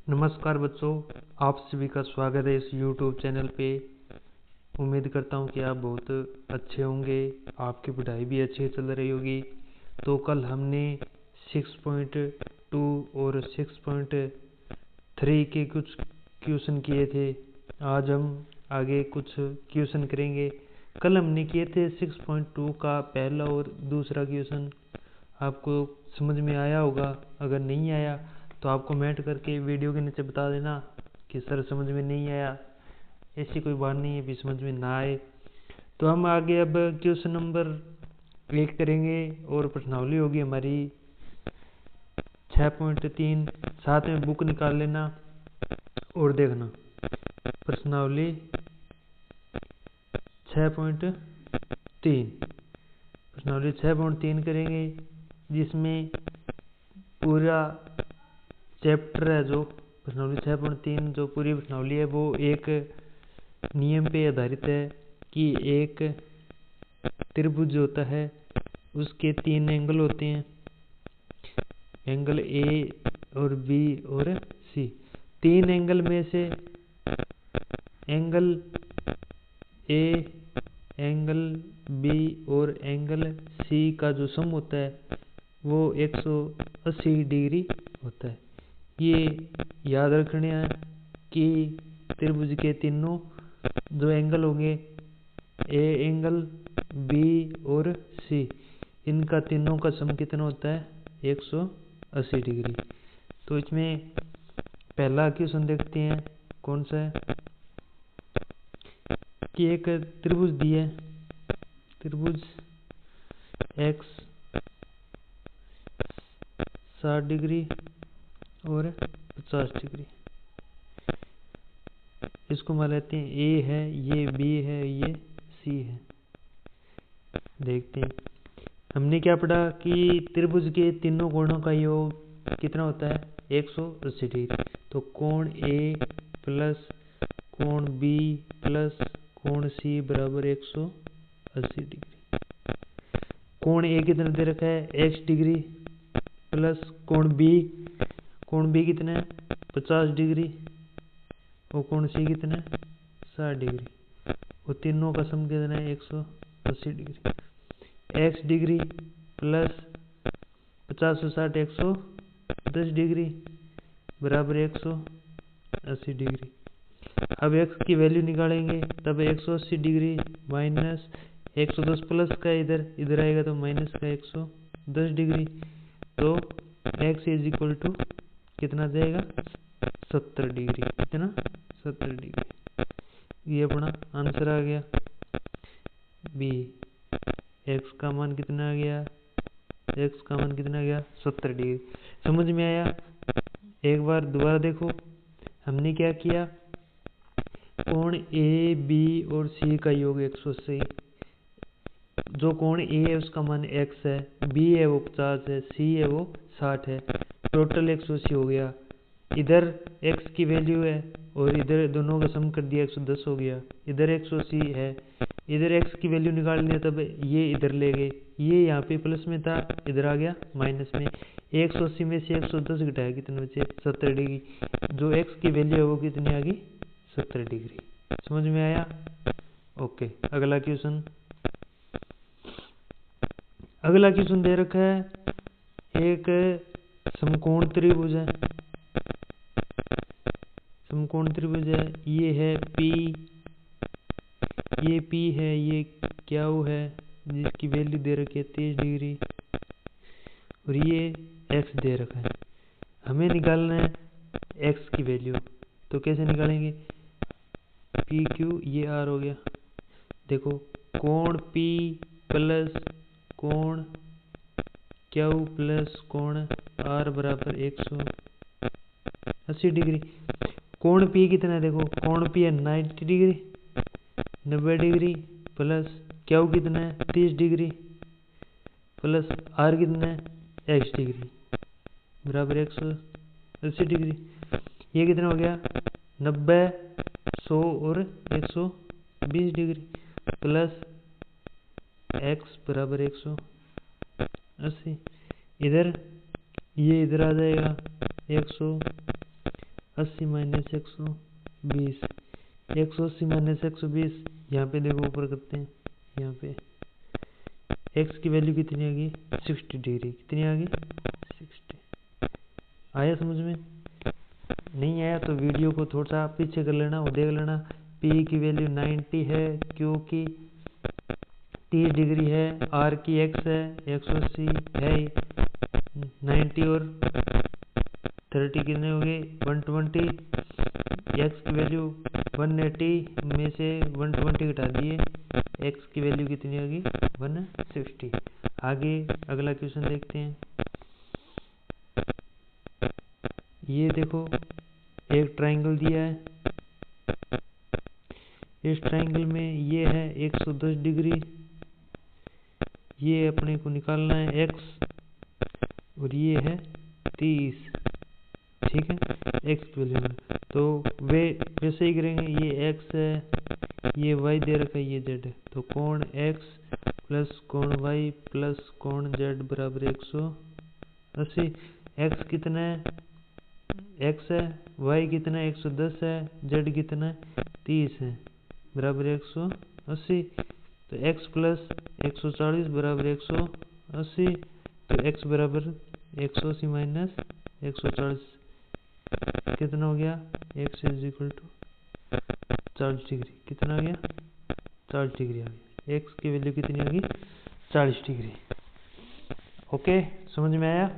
नमस्कार बच्चों, आप सभी का स्वागत है इस YouTube चैनल पे। उम्मीद करता हूँ कि आप बहुत अच्छे होंगे, आपकी पढ़ाई भी अच्छी चल रही होगी। तो कल हमने 6.2 और 6.3 के कुछ क्वेश्चन किए थे। आज हम आगे कुछ क्वेश्चन करेंगे। कल हमने किए थे 6.2 का पहला और दूसरा क्वेश्चन। आपको समझ में आया होगा। अगर नहीं आया तो आप कमेंट करके वीडियो के नीचे बता देना कि सर समझ में नहीं आया। ऐसी कोई बात नहीं है भी समझ में ना आए। तो हम आगे अब क्वेश्चन नंबर 1 करेंगे और प्रश्नावली होगी हमारी 6.3। साथ में बुक निकाल लेना और देखना। प्रश्नावली 6.3 प्रश्नावली 6.3 करेंगे, जिसमें पूरा चैप्टर है। जो प्रश्नावली 6.3 जो पूरी प्रश्नावली है वो एक नियम पे आधारित है कि एक त्रिभुज होता है, उसके 3 एंगल होते हैं, एंगल ए और बी और सी। 3 एंगल में से एंगल ए, एंगल बी और एंगल सी का जो सम होता है वो 180 डिग्री होता है। ये याद रखना है कि त्रिभुज के तीनों जो एंगल होंगे, ए एंगल, बी और सी, इनका तीनों का सम कितना होता है 180 डिग्री। तो इसमें पहला क्वेश्चन देखते हैं कौन सा है कि एक त्रिभुज दिया है, त्रिभुज एक्स 60 डिग्री और 50 डिग्री। इसको मान लेते हैं ए है, ये बी है, ये सी है। देखते हैं हमने क्या पढ़ा कि त्रिभुज के तीनों कोणों का योग कितना होता है 180 डिग्री। तो कोण ए प्लस कोण बी प्लस कोण सी बराबर 180 डिग्री। कोण ए कितना दे रखा है x डिग्री प्लस कोण बी कितना है 50 डिग्री और कोण सी कितना है 60 डिग्री। और तीनों का सम कितना है 180 डिग्री। x डिग्री प्लस 50 और 60 110 डिग्री बराबर 180 डिग्री। अब x की वैल्यू निकालेंगे तब 180 डिग्री माइनस 110 प्लस का इधर आएगा तो माइनस का 110 डिग्री। तो x इज इक्वल टू कितना जाएगा 70 डिग्री। कितना 70 डिग्री। ये अपना आंसर आ गया बी। x का मान कितना आ गया, x का मान कितना आ गया 70 डिग्री। समझ में आया। एक बार दोबारा देखो, हमने क्या किया, कोण ए बी और सी का योग 180। जो कोण ए है उसका मान x है, बी है वो 50 है, सी है वो 60 है। टोटल 180 हो गया। इधर x की वैल्यू है और इधर दोनों का सम कर दिया 110 हो गया। इधर 180 है, इधर x की वैल्यू निकाल लिया तब ये इधर ले गए। ये यहाँ पे प्लस में था, इधर आ गया माइनस में। 180 में से 110 घटाया कितने बचे 70 डिग्री। जो x की वैल्यू है वो कितनी आ गई 70 डिग्री। समझ में आया। ओके, अगला क्वेश्चन दे रखा है। एक समकोण त्रिभुज है, समकोण त्रिभुज है। ये है P, ये P है, ये Q है, जिसकी वैल्यू दे रखी है 30 डिग्री और ये x दे रखा है। हमें निकालना है x की वैल्यू। तो कैसे निकालेंगे, PQ ये R हो गया। देखो कोण P प्लस कोण Q प्लस कोण R बराबर 180 डिग्री। कोण P कितना है, देखो कोण P है 90 डिग्री 90 डिग्री प्लस Q कितना है 30 डिग्री प्लस R कितना है x डिग्री बराबर 180 डिग्री। ये कितना हो गया 90, 100 और 120 डिग्री प्लस x बराबर 180। इधर ये इधर आ जाएगा 80 माइनस 120, 180 माइनस 120, यहाँ पे देखो ऊपर करते हैं, यहाँ पे x की वैल्यू कितनी आ गई 60 डिग्री, कितनी आ गई 60। आया समझ में? नहीं आया तो वीडियो को थोड़ा सा पीछे कर लेना और देख लेना। p की वैल्यू 90 है क्योंकि 30 डिग्री है, r की x है 180 है, 90 और 30 कितने हो गए 120, x की वैल्यू 180 में से 120 घटा दिए, x की वैल्यू कितनी आ गई 160। आगे अगला क्वेश्चन देखते हैं। ये देखो एक ट्रायंगल दिया है, इस ट्रायंगल में ये है 110 डिग्री, ये अपने को निकालना है x, और ये है 30, ठीक है, x की वैल्यू। तो वे वैसे ही करेंगे, ये x है, ये y दे रखा है, ये z है, तो कोण x प्लस कोण y प्लस कोण z बराबर 180। x कितना है, x है, y कितना है 110 है, z कितना है 30 है, बराबर 180। तो x प्लस 140 बराबर 180, तो x बराबर 180 माइनस 140 कितना हो गया, x is equal to 40 degree, कितना आ गया 40 डिग्री आ गया, x की वैल्यू कितनी आ गई 40 डिग्री। ओके, समझ में आया?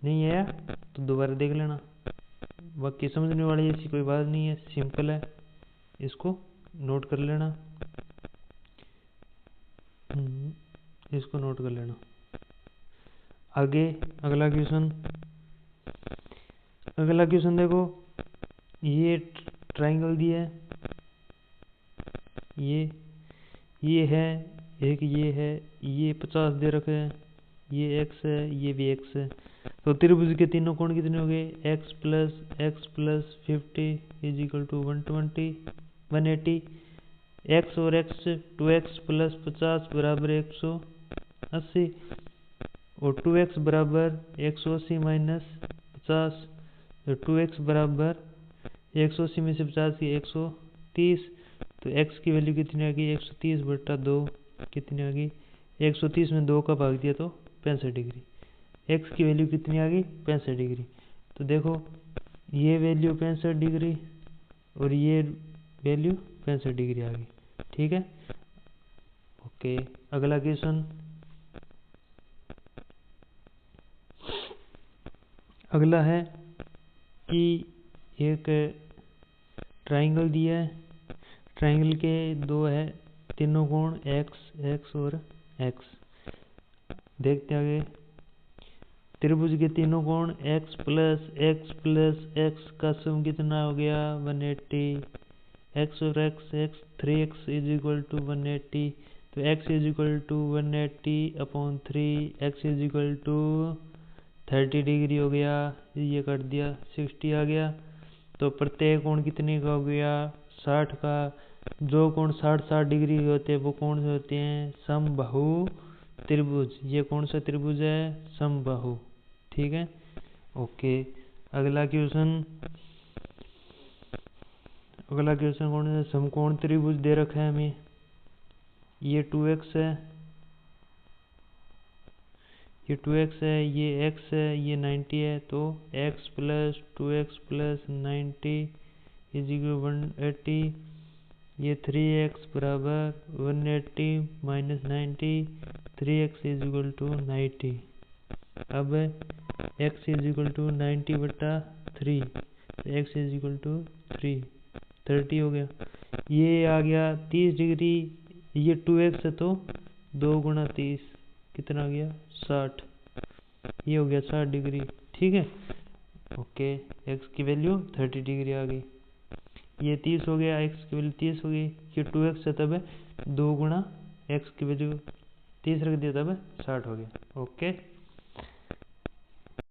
नहीं आया तो दोबारा देख लेना, बाकी समझने वाली ऐसी कोई बात नहीं है, सिंपल है, इसको नोट कर लेना, इसको नोट कर लेना। आगे अगला क्वेश्चन देखो, ये ट्रायंगल दिया है, ये है एक, ये है, ये 50 दे रखे हैं, ये x है, ये भी x है, तो त्रिभुज के तीनों कोण कितने हो गए, x plus 50 is equal to 180, x और x 2x प्लस 50 बराबर 180, और 2x बराबर 180 माइनस 50, तो 2x बराबर 180 में से 50 की 130, तो x की वैल्यू कितनी आ गई 130 बटा 2, कितनी आ गई 130 में 2 का भाग दिया तो 65 डिग्री, x की वैल्यू कितनी आ गई 65 डिग्री। तो देखो ये वैल्यू 65 डिग्री और ये वैल्यू 65 डिग्री आ गई, ठीक है। ओके, अगला क्वेश्चन, अगला है कि एक ट्रायंगल दिया है, ट्रायंगल के दो है तीनों कोण x और x, देखते आगे। त्रिभुज के तीनों कोण x प्लस x का सम कितना हो गया 180, x और x 3x is equal to 180, तो x is equal to 180 upon 3, x is equal to 30 degree हो गया, ये कर दिया 60 आ गया। तो प्रत्येक कोण कितने का हो गया 60 का, जो कोण 60 डिग्री होते हैं वो कौन से होते हैं समबाहु त्रिभुज, ये कौन सा त्रिभुज है समबाहु, ठीक है। ओके, अगला क्वेश्चन कौन है, समकोण त्रिभुज दे रखा है हमें, ये 2x है, ये 2x है, ये x है, ये 90 है, तो x plus 2x plus 90 is equal 180, ये 3x बराबर 180 minus 90, 3x is equal to 90। अब x इज इक्वल टू 90 बटा 3, x इज इक्वल टू 30 हो गया। ये आ गया 30 डिग्री, ये 2x है तो 2 गुणा 30 कितना आ गया 60, ये हो गया 60 डिग्री, ठीक है। ओके, x की वैल्यू 30 डिग्री आ गई, ये 30 हो गया, x की वैल्यू 30 हो गई, ये 2x है तब 2 गुणा x की वैल्यू 30 रख दिया तब 60 हो गया। ओके।